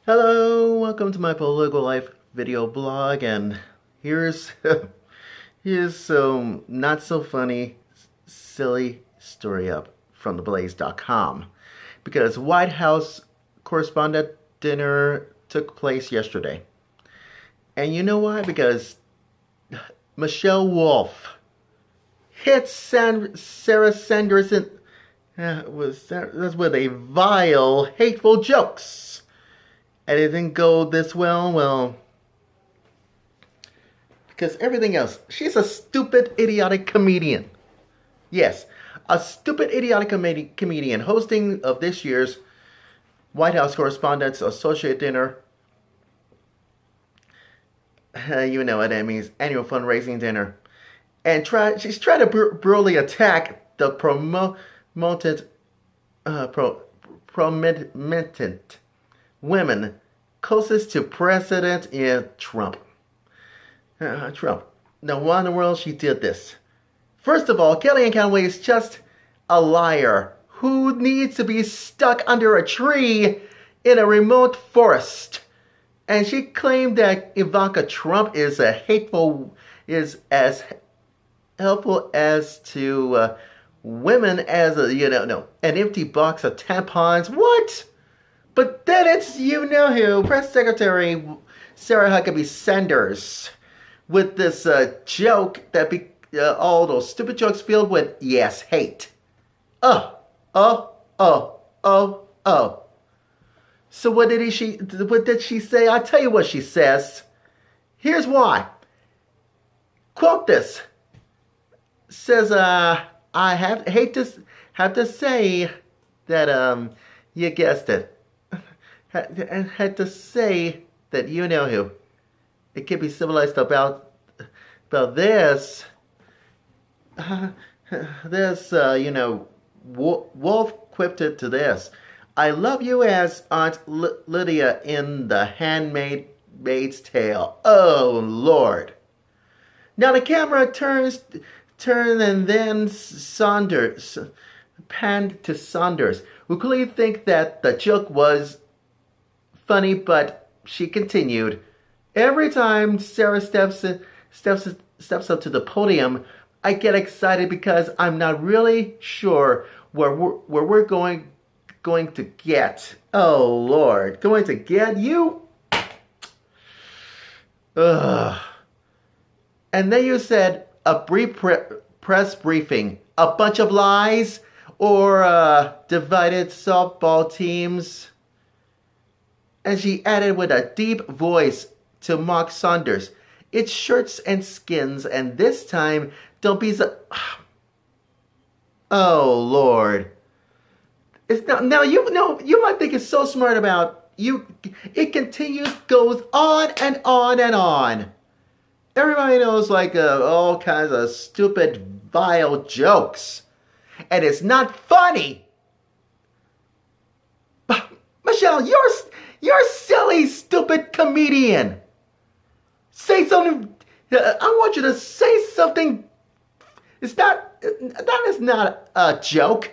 Hello, welcome to my political life video blog, and here's here's some not so funny, silly story up from theblaze.com. Because White House correspondent dinner took place yesterday. And you know why? Because Michelle Wolf hit Sarah Sanders that's with a vile, hateful jokes. And it didn't go this well, because everything else. She's a stupid, idiotic comedian. Yes, a stupid, idiotic comedian hosting of this year's White House Correspondents' Associate Dinner. You know what that means, annual fundraising dinner. And she's trying to brutally attack the prominent women closest to President Trump. Trump. Now, why in the world she did this? First of all, Kellyanne Conway is just a liar who needs to be stuck under a tree in a remote forest. And she claimed that Ivanka Trump is as helpful as to women as an empty box of tampons. What? But then it's you-know-who, Press Secretary Sarah Huckabee Sanders, with this joke that all those stupid jokes filled with, yes, hate. Oh. So what did she say? I'll tell you what she says. Here's why. Quote this. Says, I have to say that, you guessed it. Had to say that you-know-who. It can be civilized about this. Wolf quipped it to this. I love you as Aunt Lydia in The Handmaid's Tale. Oh, Lord. Now the camera turns and then panned to Saunders, who clearly think that the joke was funny, but she continued. Every time Sarah steps up to the podium, I get excited because I'm not really sure where we're going to get. Oh, Lord. Going to get you? Ugh. And then you said a brief press briefing. A bunch of lies? Or divided softball teams? And she added with a deep voice to mock Saunders. It's shirts and skins, and this time, don't be so... Oh, Lord. It's not, now, you might think it's so smart about you. It continues, goes on and on and on. Everybody knows, all kinds of stupid, vile jokes. And it's not funny. Michelle, you're a silly, stupid comedian. Say something. I want you to say something. That is not a joke.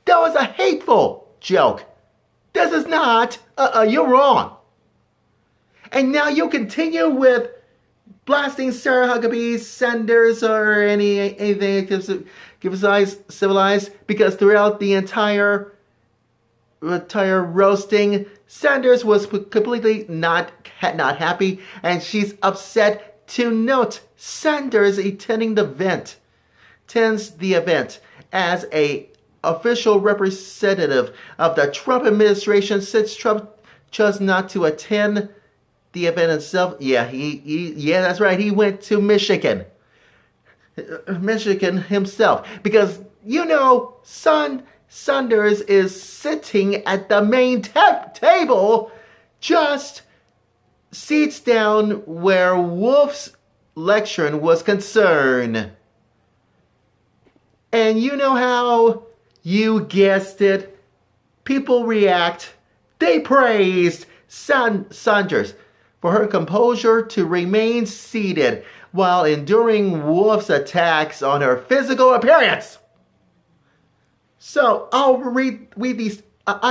That was a hateful joke. This is not. You're wrong. And now you continue with blasting Sarah Huckabee Sanders or anything that gives us civilized, because throughout the entire roasting, Sanders was completely not happy, and she's upset to note Sanders attending the event as a official representative of the Trump administration, since Trump chose not to attend the event himself. Yeah, that's right. He went to Michigan himself, because Sanders is sitting at the main table, just seats down where Wolf's lecture was concerned. And you know how, you guessed it, people react. They praised Sanders for her composure to remain seated while enduring Wolf's attacks on her physical appearance. So I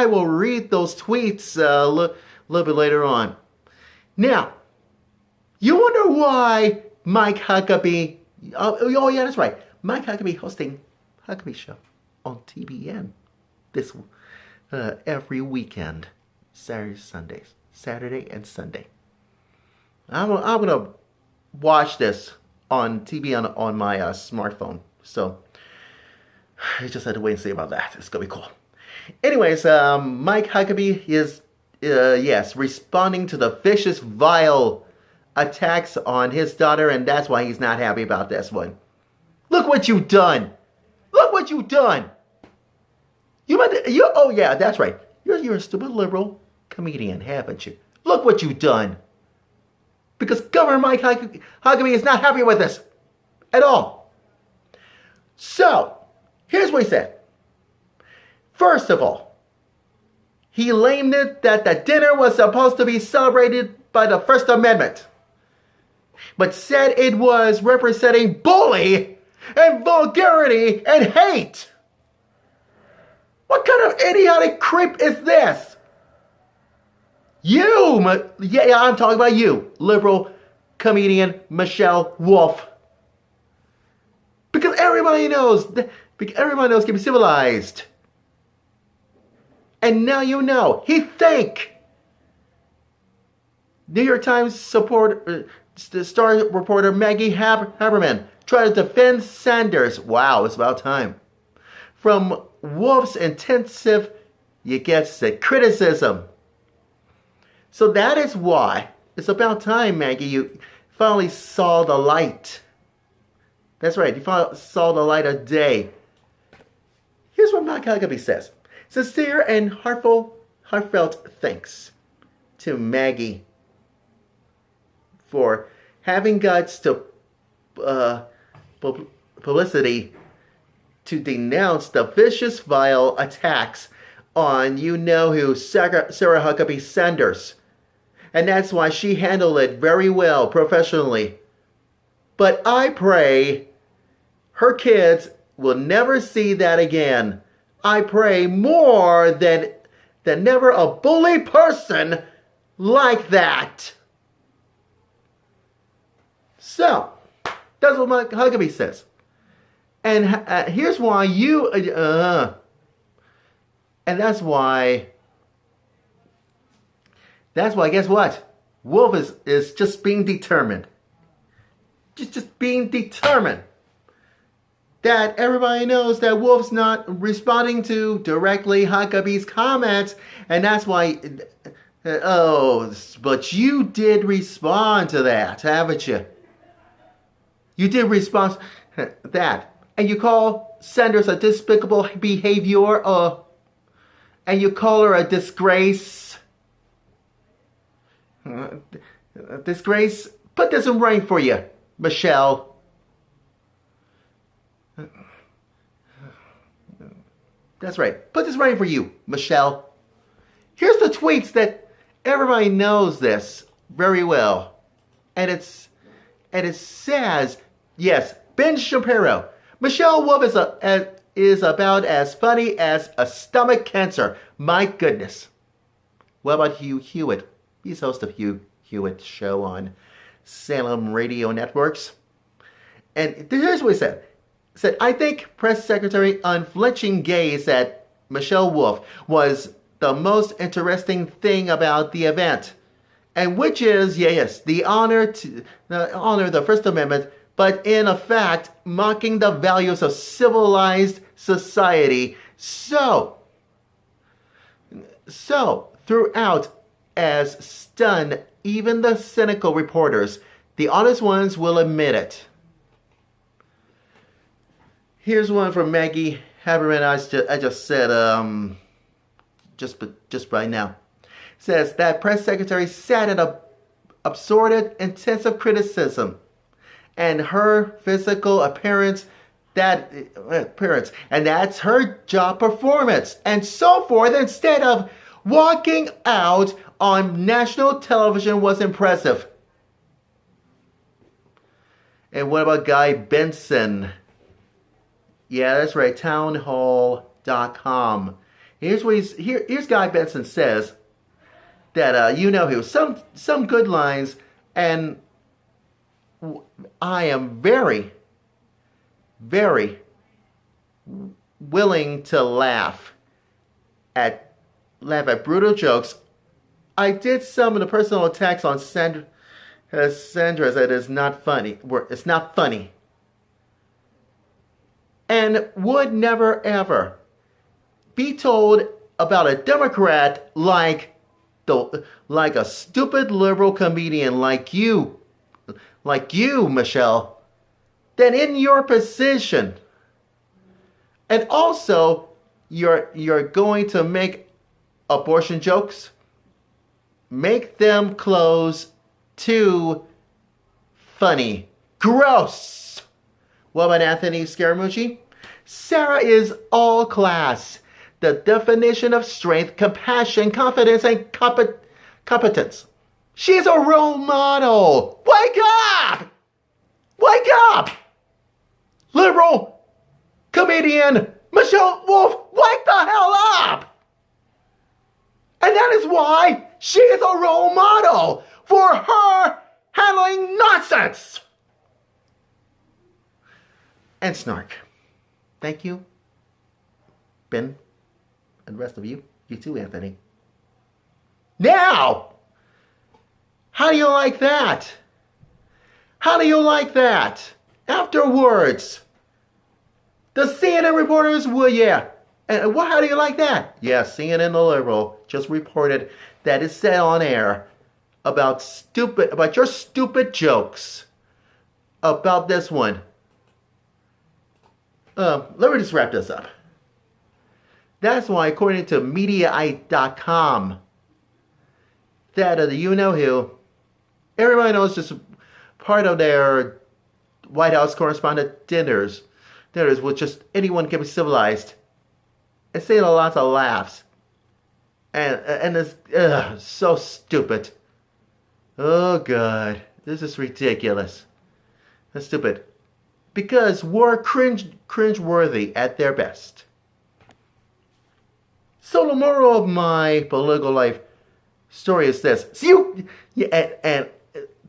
will read those tweets a little bit later on. Now, you wonder why Mike Huckabee, oh yeah, that's right. Mike Huckabee hosting Huckabee Show on TBN this every weekend, Saturday and Sunday. I'm gonna watch this on TBN on my smartphone. So I just had to wait and see about that. It's gonna be cool. Anyways, Mike Huckabee is responding to the vicious, vile attacks on his daughter, and that's why he's not happy about this one. Look what you've done! Look what you've done! Oh yeah, that's right. You're a stupid liberal comedian, haven't you? Look what you've done! Because Governor Mike Huckabee is not happy with this at all. So, here's what he said. First of all, he lamented that the dinner was supposed to be celebrated by the First Amendment, but said it was representing bully and vulgarity and hate. What kind of idiotic creep is this? I'm talking about you, liberal comedian Michelle Wolf. Because everybody knows can be civilized. And now you know. He think. New York Times star reporter Maggie Haberman tried to defend Sanders. Wow, it's about time. From Wolf's intensive, you guessed it, criticism. So that is why it's about time, Maggie, you finally saw the light. That's right, you finally saw the light of day. Here's what Mike Huckabee says. Sincere and heartfelt thanks to Maggie for having guts to publicity to denounce the vicious, vile attacks on you-know-who, Sarah Huckabee Sanders. And that's why she handled it very well, professionally. But I pray her kids will never see that again. I pray more than never a bully person like that. So, that's what Mike Huckabee says. And here's why and that's why, guess what? Wolf is just being determined. Just being determined. That everybody knows that Wolf's not responding to directly Huckabee's comments, and that's why, but you did respond to that, haven't you? You did respond to that. And you call Sanders a despicable behavior, and you call her a disgrace. Disgrace? Put this in writing for you, Michelle. That's right. Put this in writing for you, Michelle. Here's the tweets that everybody knows this very well. And it says, yes, Ben Shapiro. Michelle Wolf is about as funny as a stomach cancer. My goodness. What about Hugh Hewitt? He's host of Hugh Hewitt's show on Salem Radio Networks. And here's what he said. He said, I think Press Secretary unflinching gaze at Michelle Wolf was the most interesting thing about the event. And which is, yes, the honor the First Amendment, but in effect, mocking the values of civilized society. So throughout, as stunned, even the cynical reporters, the honest ones will admit it. Here's one from Maggie Haberman. I just said just right now. It says that press secretary sat at a absorbed intensive criticism, and her physical appearance, and that's her job performance, and so forth, instead of walking out on national television was impressive. And what about Guy Benson? Yeah, that's right, townhall.com. Here's Guy Benson says that you know who. Some good lines, and I am very, very willing to laugh at brutal jokes. I did some of the personal attacks on Sandra that is not funny. It's not funny. And would never ever be told about a Democrat like a stupid liberal comedian like you, Michelle, that in your position. And also, you're going to make abortion jokes. Make them close to funny. Gross. What about Anthony Scaramucci? Sarah is all class. The definition of strength, compassion, confidence, and competence. She's a role model. Wake up! Wake up! Liberal comedian Michelle Wolf, wake the hell up! And that is why she is a role model for her handling nonsense and snark. Thank you, Ben, and the rest of you. You too, Anthony. Now, how do you like that? How do you like that? Afterwards, the CNN reporters will, yeah. And how do you like that? Yeah, CNN the Liberal just reported that it said on air about your stupid jokes about this one. Let me just wrap this up. That's why, according to Mediaite.com, that the you know who, everybody knows just part of their White House correspondent dinners with just anyone can be civilized. And saying lots of laughs. And it's so stupid. Oh God, this is ridiculous. That's stupid. Because we're cringe-worthy at their best. So the moral of my political life story is this. And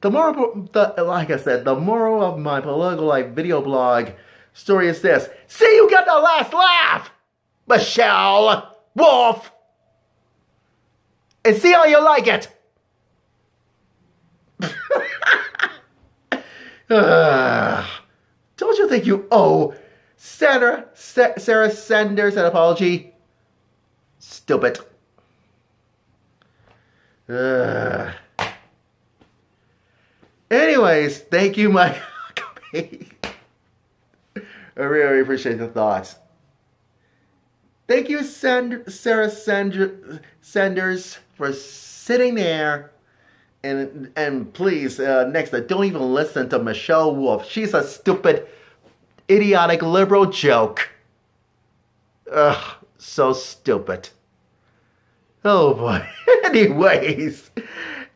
the moral, like I said, the moral of my political life video blog story is this. See, you got the last laugh, Michelle Wolf. And see how you like it. Don't you think you owe Sarah Sanders an apology? Stupid. Anyways, thank you, Mike. I really appreciate the thoughts. Thank you, Sarah Sanders, for sitting there. And please, next, don't even listen to Michelle Wolf. She's a stupid, idiotic liberal joke. Ugh, so stupid. Oh boy. Anyways,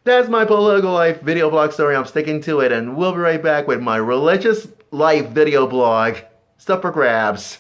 that's my political life video blog story. I'm sticking to it, and we'll be right back with my religious life video blog. Stuff for grabs.